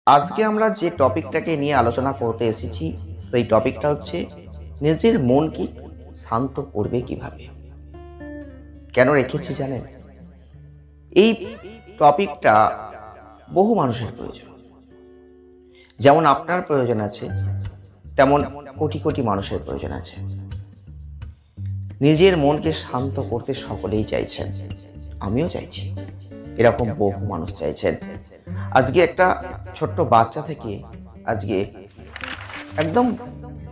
আজকে আমরা যে টপিকটাকে নিয়ে আলোচনা করতে এসেছি সেই টপিকটা হচ্ছে নিজের মনকে শান্ত করবে কিভাবে। কেন রেখেছি জানেন? এই টপিকটা বহু মানুষের প্রয়োজন। যেমন আপনার প্রয়োজন আছে, তেমন কোটি কোটি মানুষের প্রয়োজন আছে। নিজের মনকে শান্ত করতে সকলেই চাইছেন, আমিও চাইছি, এরকম বহু মানুষ চাইছেন। আজকে একটা ছোট্ট বাচ্চা থেকে আজকে একদম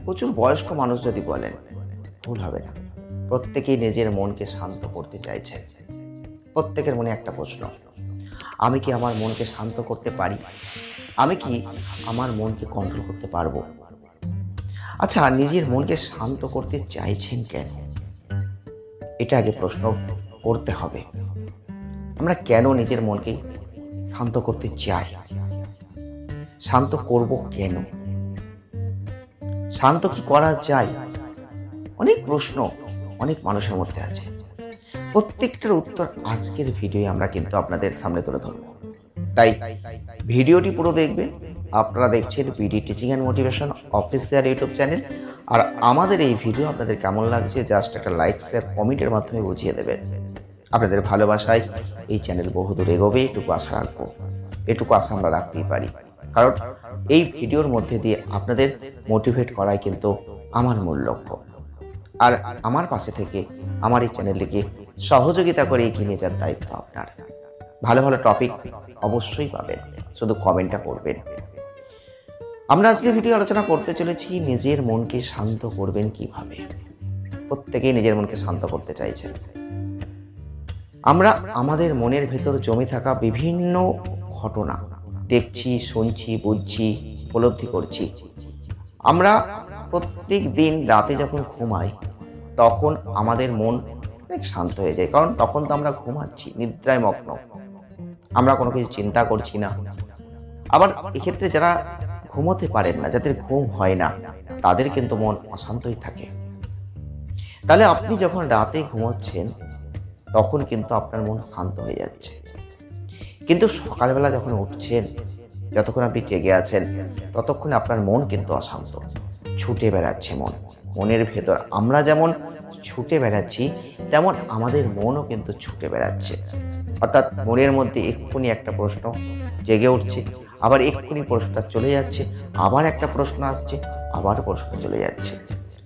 প্রচুর বয়স্ক মানুষ যদি বলেন ভুল হবে না, প্রত্যেকেই নিজের মনকে শান্ত করতে চাইছেন। প্রত্যেকের মনে একটা প্রশ্ন, আমি কি আমার মনকে শান্ত করতে পারি? আমি কি আমার মনকে কন্ট্রোল করতে পারবো? আচ্ছা, নিজের মনকে শান্ত করতে চাইছেন কেন? এটা আগে প্রশ্ন করতে হবে। আমরা কেন নিজের মনকে শান্ত করতে চাই? শান্ত করব কেন? শান্ত কি করা যায়? অনেক প্রশ্ন অনেক মানুষের মধ্যে আছে। প্রত্যেকটার উত্তর আজকের ভিডিওয়ে আমরা কিন্তু আপনাদের সামনে তুলে ধরব। তাই ভিডিওটি পুরো দেখবে। আপনারা দেখছেন BD teaching and motivation official YouTube channel. আর আমাদের এই ভিডিও আপনাদের কেমন লাগছে জাস্ট একটা লাইক, শেয়ার, কমেন্টের মাধ্যমে বুঝিয়ে দেবেন। আপনাদের ভালোবাসায় এই চ্যানেল বহুদূর এগোবে, এটুকু আশা রাখবো। এটুকু আশা আমরা রাখতেই পারি, কারণ এই ভিডিওর মধ্যে দিয়ে আপনাদের মোটিভেট করাই কিন্তু আমার মূল লক্ষ্য। আর আমার পাশে থেকে আমার এই চ্যানেলটিকে সহযোগিতা করে এগিয়ে নিয়ে যাওয়ার দায়িত্ব আপনার। ভালো ভালো টপিক অবশ্যই পাবেন, শুধু কমেন্টটা করবেন। আমরা আজকে ভিডিও আলোচনা করতে চলেছি নিজের মনকে শান্ত করবেন কিভাবে। প্রত্যেকেই নিজের মনকে শান্ত করতে চাইছেন। আমরা আমাদের মনের ভেতর জমে থাকা বিভিন্ন ঘটনা দেখছি, শুনছি, বুঝছি, উপলব্ধি করছি। আমরা প্রত্যেক দিন রাতে যখন ঘুমাই তখন আমাদের মন অনেক শান্ত হয়ে যায়, কারণ তখন তো আমরা ঘুমাচ্ছি, নিদ্রায় মগ্ন, আমরা কোনো কিছু চিন্তা করছি না। আবার এক্ষেত্রে যারা ঘুমোতে পারেন না, যাদের ঘুম হয় না, তাদের কিন্তু মন অশান্তই থাকে। তাহলে আপনি যখন রাতে ঘুমোচ্ছেন তখন কিন্তু আপনার মন শান্ত হয়ে যাচ্ছে, কিন্তু সকালবেলা যখন উঠছেন, যতক্ষণ আপনি জেগে আছেন ততক্ষণ আপনার মন কিন্তু অশান্ত, ছুটে বেড়াচ্ছে মনের ভেতর। আমরা যেমন ছুটে বেড়াচ্ছি তেমন আমাদের মনও কিন্তু ছুটে বেড়াচ্ছে। অর্থাৎ মনের মধ্যে এক্ষুনি একটা প্রশ্ন জেগে উঠছে, আবার এক্ষুনি প্রশ্নটা চলে যাচ্ছে, আবার একটা প্রশ্ন আসছে, আবার প্রশ্ন চলে যাচ্ছে।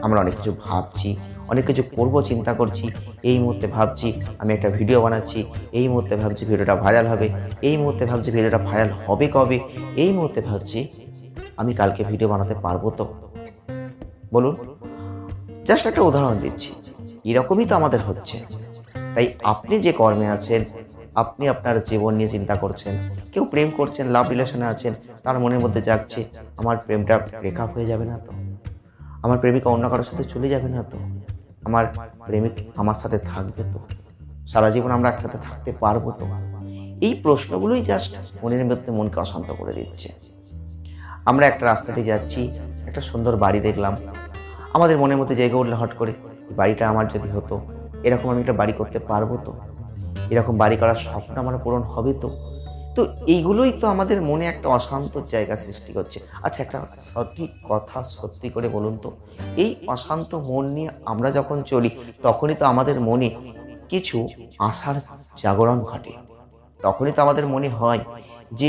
আমরা অনেক কিছু ভাবছি, অনেক কিছু করবো চিন্তা করছি। এই মুহূর্তে ভাবছি আমি একটা ভিডিও বানাচ্ছি, এই মুহূর্তে ভাবছি ভিডিওটা ভাইরাল হবে, এই মুহূর্তে ভাবছি ভিডিওটা ভাইরাল হবে কবে, এই মুহূর্তে ভাবছি আমি কালকে ভিডিও বানাতে পারবো তো। বলুন, জাস্ট একটা উদাহরণ দিচ্ছি, এরকমই তো আমাদের হচ্ছে। তাই আপনি যে কর্মে আছেন, আপনি আপনার জীবন নিয়ে চিন্তা করছেন, কেউ প্রেম করছেন, লাভ রিলেশনে আছেন, তার মনের মধ্যে জাগছে আমার প্রেমটা ব্রেকআপ হয়ে যাবে না তো, আমার প্রেমিকা অন্য কারোর সাথে চলে যাবে না তো, আমার প্রেমিক আমার সাথে থাকবে তো, সারা জীবন আমরা একসাথে থাকতে পারবো তো। এই প্রশ্নগুলোই জাস্ট মনের মধ্যে মনকে অশান্ত করে দিচ্ছে। আমরা একটা রাস্তা দিয়ে যাচ্ছি, একটা সুন্দর বাড়ি দেখলাম, আমাদের মনের মধ্যে জেগে উঠলে হট করে বাড়িটা আমার যদি হতো, এরকম আমি একটা বাড়ি করতে পারবো তো, এরকম বাড়ি করার স্বপ্ন আমার পূরণ হবে তো। তো এইগুলোই তো আমাদের মনে একটা অশান্ত জায়গা সৃষ্টি করছে। আচ্ছা, একটা সঠিক কথা সত্যি করে বলুন তো, এই অশান্ত মন নিয়ে আমরা যখন চলি তখনই তো আমাদের মনে কিছু আশার জাগরণ ঘটে। তখনই তো আমাদের মনে হয় যে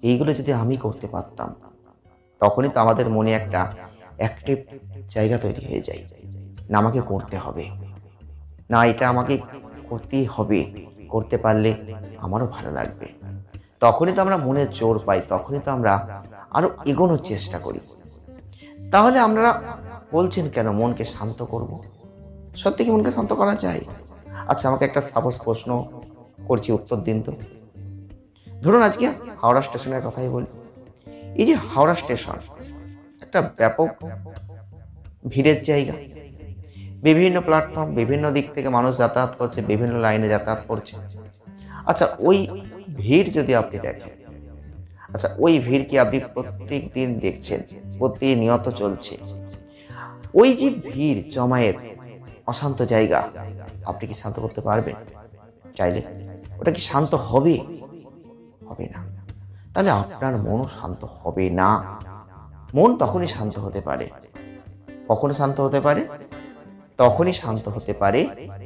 এইগুলো যদি আমি করতে পারতাম, তখনই তো আমাদের মনে একটা অ্যাক্টিভ জায়গা তৈরি হয়ে যায়। না আমাকে করতে হবে, না এটা আমাকে করতেই হবে, করতে পারলে আমারও ভালো লাগবে। তখনই তো আমরা মনে জোর পাই, তখনই তো আমরা আরো এগোনোর চেষ্টা করি। তাহলে আমরা বলছেন কেন মনকে শান্ত করব? সত্যি কি মনকে শান্ত করা যায়? আচ্ছা, আমাকে একটা সাপোজ প্রশ্ন করছি, উত্তর দিন তো। ধরুন আজকে হাওড়া স্টেশনের কথাই বলি। এই যে হাওড়া স্টেশন একটা ব্যাপক ভিড়ের জায়গা, বিভিন্ন প্ল্যাটফর্ম, বিভিন্ন দিক থেকে মানুষ যাতায়াত করছে, বিভিন্ন লাইনে যাতায়াত করছে। আচ্ছা, ওই ভিড় যদি আপনি দেখেন, আচ্ছা ওই ভিড় কি আপনি প্রত্যেক দিন দেখছেন, প্রতিনিয়ত চলছে? ওই যে ভিড় জমায়েত, অশান্ত জায়গা, আপনি কি শান্ত করতে পারবেন চাইলে? ওটা কি শান্ত হবে? হবে না। তাহলে আপনার মনও শান্ত হবে না। মন তখনই শান্ত হতে পারে, কখন শান্ত হতে পারে? তখনই শান্ত হতে পারে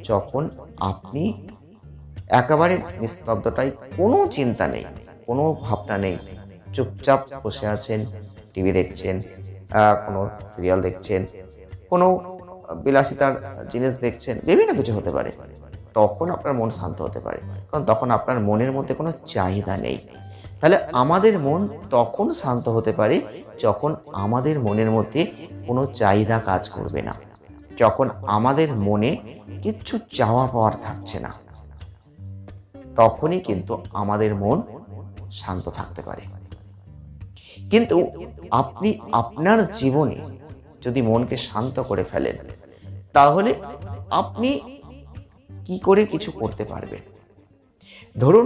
যখন আপনি একেবারে নিস্তব্ধতায়, কোনো চিন্তা নেই, কোনো ভাবনা নেই, চুপচাপ বসে আছেন, টিভি দেখছেন, কোনো সিরিয়াল দেখছেন, কোনো বিলাসিতার জিনিস দেখছেন, বিভিন্ন কিছু হতে পারে। তখন আপনার মন শান্ত হতে পারে, কারণ তখন আপনার মনের মধ্যে কোনো চাহিদা নেই। তাহলে আমাদের মন তখন শান্ত হতে পারে যখন আমাদের মনের মধ্যে কোনো চাহিদা কাজ করবে না, যখন আমাদের মনে কিচ্ছু চাওয়া পাওয়ার থাকছে না, তখনই কিন্তু আমাদের মন শান্ত থাকতে পারে। কিন্তু আপনি আপনার জীবনে যদি মনকে শান্ত করে ফেলেন, তাহলে আপনি কি করে কিছু করতে পারবেন? ধরুন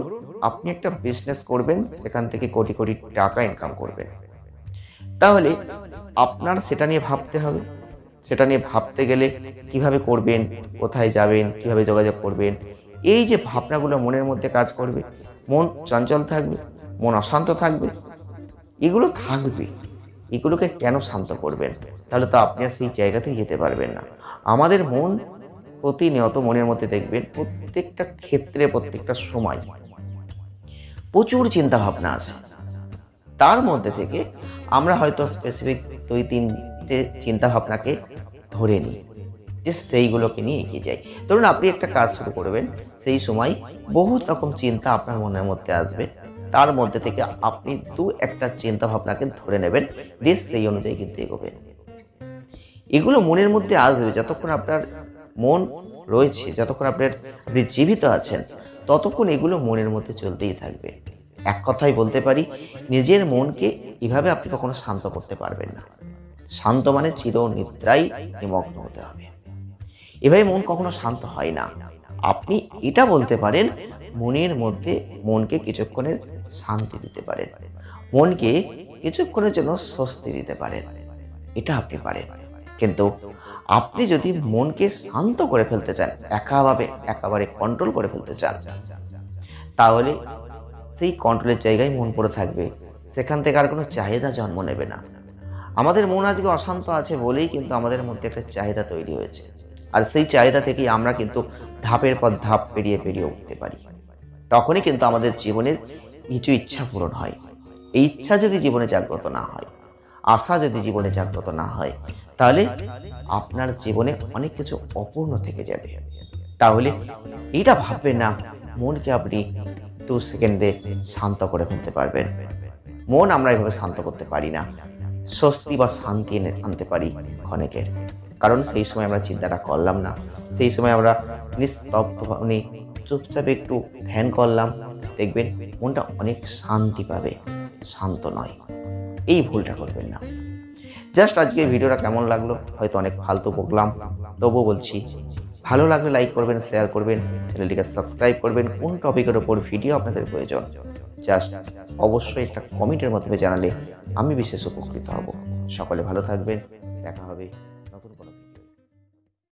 আপনি একটা বিজনেস করবেন, সেখান থেকে কোটি কোটি টাকা ইনকাম করবেন, তাহলে আপনার সেটা নিয়ে ভাবতে হবে। সেটা নিয়ে ভাবতে গেলে কিভাবে করবেন, কোথায় যাবেন, কিভাবে যোগাযোগ করবেন, এই যে ভাবনাগুলো মনের মধ্যে কাজ করবে, মন চঞ্চল থাকবে, মন অশান্ত থাকবে, এগুলো থাকবে। এগুলোকে কেন শান্ত করবেন? তাহলে তো আপনি আর সেই জায়গাতেই যেতে পারবেন না। আমাদের মন প্রতিনিয়ত, মনের মধ্যে দেখবেন প্রত্যেকটা ক্ষেত্রে, প্রত্যেকটা সময় প্রচুর চিন্তা ভাবনা আছে। তার মধ্যে থেকে আমরা হয়তো স্পেসিফিক 2-3টে চিন্তা ভাবনাকে ধরে নিই, যে সেইগুলোকে নিয়ে এগিয়ে যাই। ধরুন আপনি একটা কাজ শুরু করবেন, সেই সময় বহুত রকম চিন্তা আপনার মনের মধ্যে আসবে। তার মধ্যে থেকে আপনি 2-একটা চিন্তা ভাবনাকে ধরে নেবেন, দিয়ে সেই অনুযায়ী কিন্তু এগোবেন। এগুলো মনের মধ্যে আসবে যতক্ষণ আপনার মন রয়েছে, যতক্ষণ আপনি জীবিত আছেন, ততক্ষণ এগুলো মনের মধ্যে চলতেই থাকবে। এক কথাই বলতে পারি, নিজের মনকে এভাবে আপনি কখনো শান্ত করতে পারবেন না। শান্ত মানে চিরনিদ্রায় নিমগ্ন হতে হবে। এভাবে মন কখনো শান্ত হয় না। আপনি এটা বলতে পারেন, মনের মধ্যে মনকে কিছুক্ষণের শান্তি দিতে পারেন, মনকে কিছুক্ষণের জন্য স্বস্তি দিতে পারেন, এটা আপনি পারেন। কিন্তু আপনি যদি মনকে শান্ত করে ফেলতে চান, একেবারে কন্ট্রোল করে ফেলতে চান, তাহলে সেই কন্ট্রোলের জায়গায় মন পড়ে থাকবে, সেখান থেকে আর কোনো চাহিদা জন্ম নেবে না। আমাদের মন আজকে অশান্ত আছে বলেই কিন্তু আমাদের মধ্যে একটা চাহিদা তৈরি হয়েছে, আর সেই চাহিদা থেকেই আমরা কিন্তু ধাপের পর ধাপ পেরিয়ে উঠতে পারি। তখনই কিন্তু আমাদের জীবনের কিছু ইচ্ছা পূরণ হয়। এই ইচ্ছা যদি জীবনে জাগ্রত না হয়, আশা যদি জীবনে জাগ্রত না হয়, তাহলে আপনার জীবনে অনেক কিছু অপূর্ণ থেকে যাবে। তাহলে এটা ভাববেন না মনকে আপনি 2 সেকেন্ডে শান্ত করে ফেলতে পারবেন। মন আমরা এভাবে শান্ত করতে পারি না। স্বস্তি বা শান্তি আনতে পারি ক্ষণেকের, কারণ সেই সময় আমরা চিন্তাটা করলাম না, সেই সময় আমরা নিস্তব্ধ চুপচাপ একটু ধ্যান করলাম, দেখবেন মনটা অনেক শান্তি পাবে, শান্ত নয়। এই ভুলটা করবেন না। জাস্ট আজকে ভিডিওটা কেমন লাগলো, হয়তো অনেক ফালতু বকলাম, তবুও বলছি, ভালো লাগলে লাইক করবেন, শেয়ার করবেন, চ্যানেলটিকে সাবস্ক্রাইব করবেন। কোন টপিকের ওপর ভিডিও আপনাদের প্রয়োজন, জাস্ট অবশ্যই একটা কমেন্টের মাধ্যমে জানালে আমি বিশেষ উপকৃত হব। সকলে ভালো থাকবেন, দেখা হবে।